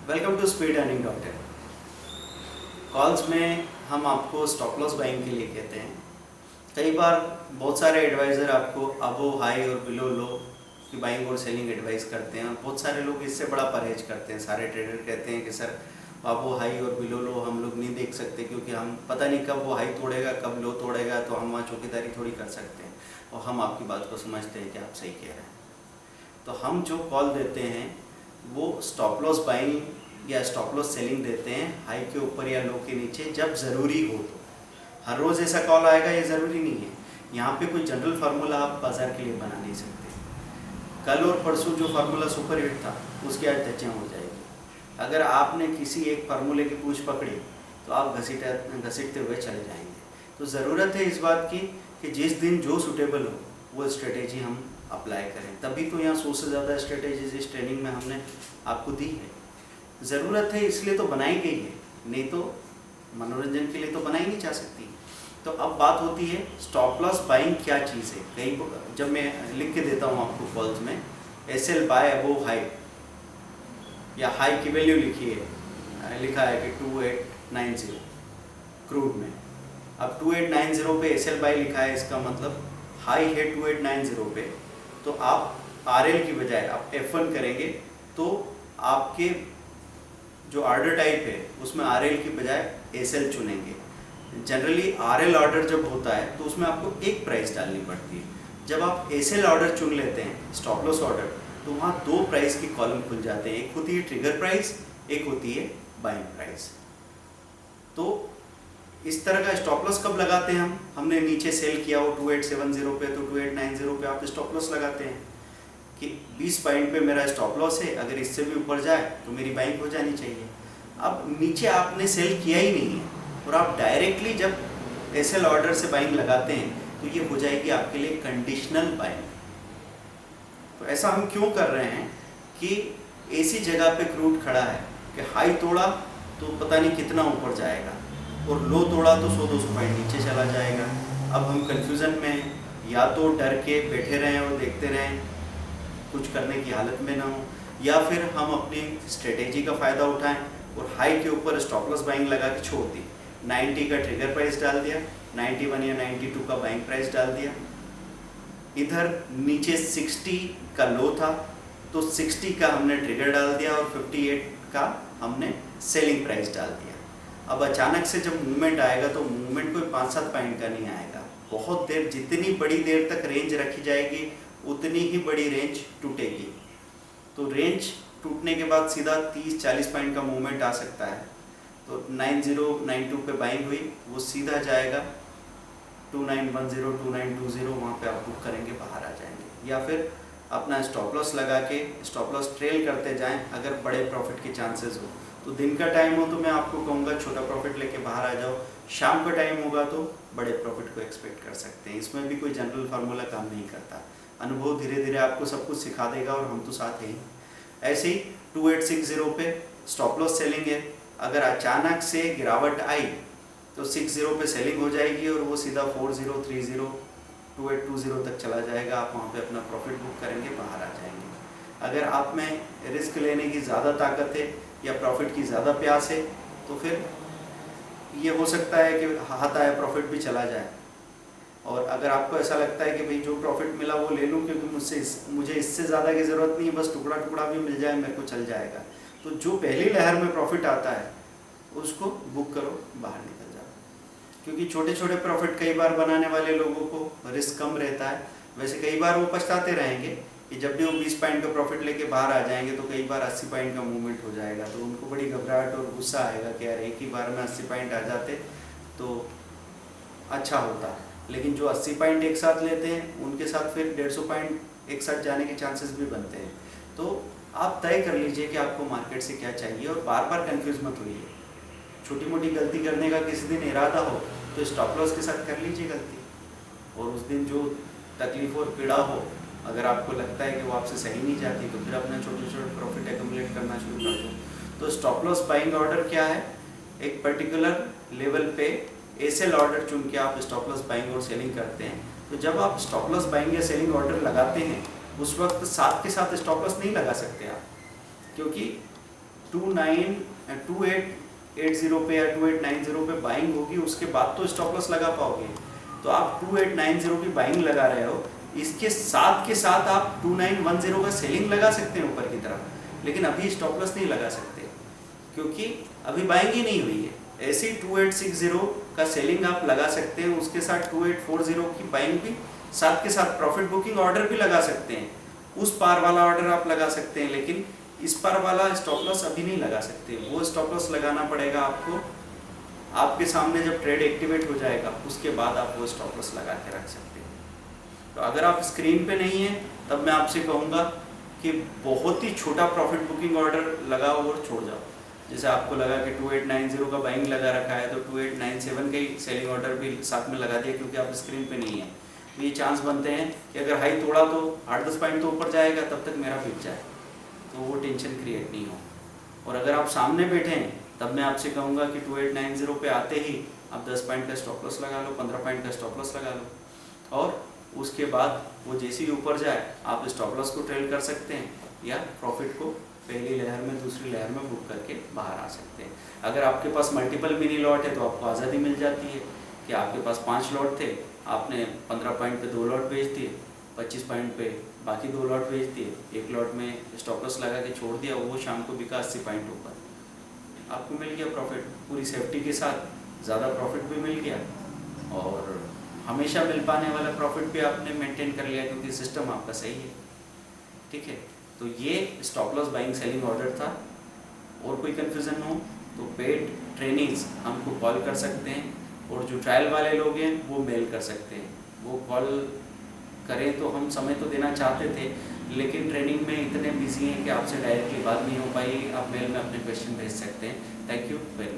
Welcome to speed earning dot in. Calls में हम आपको स्टॉप लॉस बाइंग के लिए कहते हैं। कई बार बहुत सारे एडवाइज़र आपको अबो हाई और बिलो लो की बाइंग और सेलिंग एडवाइस करते हैं और बहुत सारे लोग इससे बड़ा परहेज करते हैं। सारे ट्रेडर कहते हैं कि सर अबो हाई और बिलो लो हम लोग नहीं देख सकते क्योंकि हम पता नहीं कब वो हाई तोड़ेगा कब लो तोड़ेगा, तो हम वहाँ चौकीदारी थोड़ी कर सकते हैं। और हम आपकी बात को समझते हैं कि आप सही कह रहे हैं। तो हम जो कॉल देते हैं वो स्टॉप लॉस बाइंग या स्टॉप लॉस सेलिंग देते हैं हाई के ऊपर या लो के नीचे जब ज़रूरी हो। तो हर रोज़ ऐसा कॉल आएगा ये ज़रूरी नहीं है। यहाँ पे कोई जनरल फार्मूला आप बाज़ार के लिए बना नहीं सकते। कल और परसों जो फार्मूला सुपर हिट था उसकी आज धज्जियाँ हो जाएगी। अगर आपने किसी एक फार्मूले की पूंछ पकड़ी तो आप घसीटते हुए चले जाएंगे। तो ज़रूरत है इस बात की कि जिस दिन जो सूटेबल हो वो स्ट्रेटेजी हम अप्लाई करें। तभी तो यहाँ 100 से ज़्यादा स्ट्रेटेजीज इस ट्रेनिंग में हमने आपको दी है। ज़रूरत है इसलिए तो बनाई गई है, नहीं तो मनोरंजन के लिए तो बनाई नहीं जा सकती। तो अब बात होती है स्टॉप लॉस बाइंग क्या चीज़ है। कई जब मैं लिख के देता हूँ आपको कॉल्स में SL बाय अबोव हाई या हाई की वैल्यू लिखी है, लिखा है कि 2890 क्रूड में। अब 2890 पे SL बाय लिखा है, इसका मतलब हाई है 2890 पे। तो आप RL की बजाय आप F1 करेंगे तो आपके जो ऑर्डर टाइप है उसमें RL की बजाय SL चुनेंगे। जनरली RL ऑर्डर जब होता है तो उसमें आपको एक प्राइस डालनी पड़ती है। जब आप SL ऑर्डर चुन लेते हैं स्टॉप लॉस ऑर्डर, तो वहाँ दो प्राइस की कॉलम खुल जाते हैं। एक होती है ट्रिगर प्राइस, एक होती है बाइंग प्राइस। तो इस तरह का स्टॉप लॉस कब लगाते हैं हमने नीचे सेल किया हो 2870 पे, तो 2890 पे आप स्टॉप लॉस लगाते हैं कि 20 पॉइंट पे मेरा स्टॉप लॉस है, अगर इससे भी ऊपर जाए तो मेरी बाइंग हो जानी चाहिए। अब नीचे आपने सेल किया ही नहीं है और आप डायरेक्टली जब SL ऑर्डर से बाइंग लगाते हैं तो ये हो जाएगी आपके लिए कंडीशनल बाइंग। तो ऐसा हम क्यों कर रहे हैं कि ऐसी जगह पे क्रूड खड़ा है कि हाई तोड़ा तो पता नहीं कितना ऊपर जाएगा और लो तोड़ा तो 100-200 पॉइंट नीचे चला जाएगा। अब हम कंफ्यूजन में या तो डर के बैठे रहें और देखते रहें, कुछ करने की हालत में ना हो, या फिर हम अपनी स्ट्रेटेजी का फ़ायदा उठाएं और हाई के ऊपर स्टॉप लॉस बाइंग लगा के छोड़ दी। 90 का ट्रिगर प्राइस डाल दिया, 91 या 92 का बाइंग प्राइस डाल दिया। इधर नीचे 60 का लो था तो 60 का हमने ट्रिगर डाल दिया और 58 का हमने सेलिंग प्राइस डाल दिया। अब अचानक से जब मूवमेंट आएगा तो मूवमेंट कोई 5-7 पॉइंट का नहीं आएगा। बहुत देर, जितनी बड़ी देर तक रेंज रखी जाएगी उतनी ही बड़ी रेंज टूटेगी। तो रेंज टूटने के बाद सीधा 30-40 पॉइंट का मूवमेंट आ सकता है। तो 9092 पे बाइंग हुई, वो सीधा जाएगा 2910 2920, वहाँ पे आप बुक करेंगे, बाहर आ जाएंगे। या फिर अपना स्टॉप लॉस लगा के स्टॉप लॉस ट्रेल करते जाएं। अगर बड़े प्रॉफिट के चांसेस हो तो दिन का टाइम हो तो मैं आपको कहूँगा छोटा प्रॉफिट लेके बाहर आ जाओ। शाम का टाइम होगा तो बड़े प्रॉफिट को एक्सपेक्ट कर सकते हैं। इसमें भी कोई जनरल फार्मूला काम नहीं करता। अनुभव धीरे धीरे आपको सब कुछ सिखा देगा और हम तो साथ हैं ही। ऐसे ही 2860 पे स्टॉप लॉस सेलिंग है। अगर अचानक से गिरावट आई तो 60 पे सेलिंग हो जाएगी और वो सीधा 4030 2820 तक चला जाएगा। आप वहाँ पे अपना प्रॉफिट बुक करेंगे, बाहर आ जाएंगे। अगर आप में रिस्क लेने की ज़्यादा ताकत है या प्रॉफिट की ज़्यादा प्यास है तो फिर ये हो सकता है कि हाथ आया प्रॉफिट भी चला जाए। और अगर आपको ऐसा लगता है कि भाई जो प्रॉफिट मिला वो ले लूँ क्योंकि मुझे इससे ज़्यादा की ज़रूरत नहीं है, बस टुकड़ा टुकड़ा भी मिल जाए मेरे को चल जाएगा, तो जो पहली लहर में प्रॉफिट आता है उसको बुक करो, बाहर निकल जाओ। क्योंकि छोटे छोटे प्रॉफिट कई बार बनाने वाले लोगों को रिस्क कम रहता है। वैसे कई बार वो पछताते रहेंगे कि जब भी वो 20 पॉइंट का प्रॉफिट लेके बाहर आ जाएंगे तो कई बार 80 पॉइंट का मूवमेंट हो जाएगा, तो उनको बड़ी घबराहट और गुस्सा आएगा कि यार एक ही बार में 80 पॉइंट आ जाते तो अच्छा होता। लेकिन जो 80 पॉइंट एक साथ लेते हैं उनके साथ फिर 150 पॉइंट एक साथ जाने के चांसेस भी बनते हैं। तो आप तय कर लीजिए कि आपको मार्केट से क्या चाहिए और बार बार कंफ्यूज मत होइए। छोटी मोटी गलती करने का किसी दिन इरादा हो तो स्टॉप लॉस के साथ कर लीजिए गलती, और उस दिन जो तकलीफ और पीड़ा हो, अगर आपको लगता है कि वो आपसे सही नहीं जाती तो फिर अपना छोटे छोटे प्रॉफिट एक्यूमुलेट करना शुरू कर दो। तो स्टॉप लॉस बाइंग ऑर्डर क्या है? एक पर्टिकुलर लेवल पे SL ऑर्डर चुन के आप स्टॉप लॉस बाइंग और सेलिंग करते हैं। तो जब आप स्टॉप लॉस बाइंग या सेलिंग ऑर्डर लगाते हैं उस वक्त साथ के साथ स्टॉप लॉस नहीं लगा सकते आप, क्योंकि 2880 पे या 2890 पे बाइंग होगी, उसके बाद तो स्टॉप लॉस लगा पाओगे। तो आप 2890 की बाइंग लगा रहे हो, इसके साथ आप 2910 का सेलिंग लगा सकते हैं ऊपर की तरफ, लेकिन अभी स्टॉप लॉस नहीं लगा सकते क्योंकि अभी बाइंग ही नहीं हुई है। ऐसे 2860 का सेलिंग आप लगा सकते हैं, उसके साथ 2840 की बाइंग भी, साथ के साथ प्रॉफिट बुकिंग ऑर्डर भी लगा सकते हैं। उस पार वाला ऑर्डर आप लगा सकते हैं, लेकिन इस पार वाला स्टॉप लॉस अभी नहीं लगा सकते। वो स्टॉप लॉस लगाना पड़ेगा आपको आपके सामने जब ट्रेड एक्टिवेट हो जाएगा, उसके बाद आप वो स्टॉप लॉस लगा के रख सकते हैं। तो अगर आप स्क्रीन पे नहीं हैं तब मैं आपसे कहूँगा कि बहुत ही छोटा प्रॉफिट बुकिंग ऑर्डर लगाओ और छोड़ जाओ। जैसे आपको लगा कि 2890 का बाइंग लगा रखा है तो 2897 का ही सेलिंग ऑर्डर भी साथ में लगा दिया क्योंकि आप स्क्रीन पे नहीं है। तो ये चांस बनते हैं कि अगर हाई तोड़ा तो 8-10 पॉइंट तो ऊपर जाएगा, तब तक मेरा बिक जाए, तो वो टेंशन क्रिएट नहीं हो। और अगर आप सामने बैठे हैं तब मैं आपसे कहूँगा कि 2890 पे आते ही आप 10 पॉइंट का स्टॉप लॉस लगा लो, 15 पॉइंट का स्टॉप लॉस लगा लो, और उसके बाद वो जैसे ही ऊपर जाए आप स्टॉप लॉस को ट्रेल कर सकते हैं या प्रॉफिट को पहली लहर में दूसरी लहर में बुक करके बाहर आ सकते हैं। अगर आपके पास मल्टीपल मिनी लॉट है तो आपको आज़ादी मिल जाती है कि आपके पास 5 लॉट थे, आपने 15 पॉइंट पे 2 लॉट बेच दिए, 25 पॉइंट पे बाकी 2 लॉट बेच दिए, 1 लॉट में स्टॉप लॉस लगा के छोड़ दिया, वो शाम को बिका 80 पॉइंट ऊपर, आपको मिल गया प्रॉफिट पूरी सेफ्टी के साथ, ज़्यादा प्रॉफिट भी मिल गया और हमेशा मिल पाने वाला प्रॉफिट भी आपने मेंटेन कर लिया क्योंकि सिस्टम आपका सही है। ठीक है, तो ये stop loss buying selling order था। और कोई कन्फ्यूज़न हो तो पेड ट्रेनिंग्स हमको कॉल कर सकते हैं, और जो ट्रायल वाले लोग हैं वो मेल कर सकते हैं। वो कॉल करें तो हम समय तो देना चाहते थे, लेकिन ट्रेनिंग में इतने बिजी हैं कि आपसे डायरेक्टली बात नहीं हो पाई। आप मेल में अपने क्वेश्चन भेज सकते हैं। Thank you very much.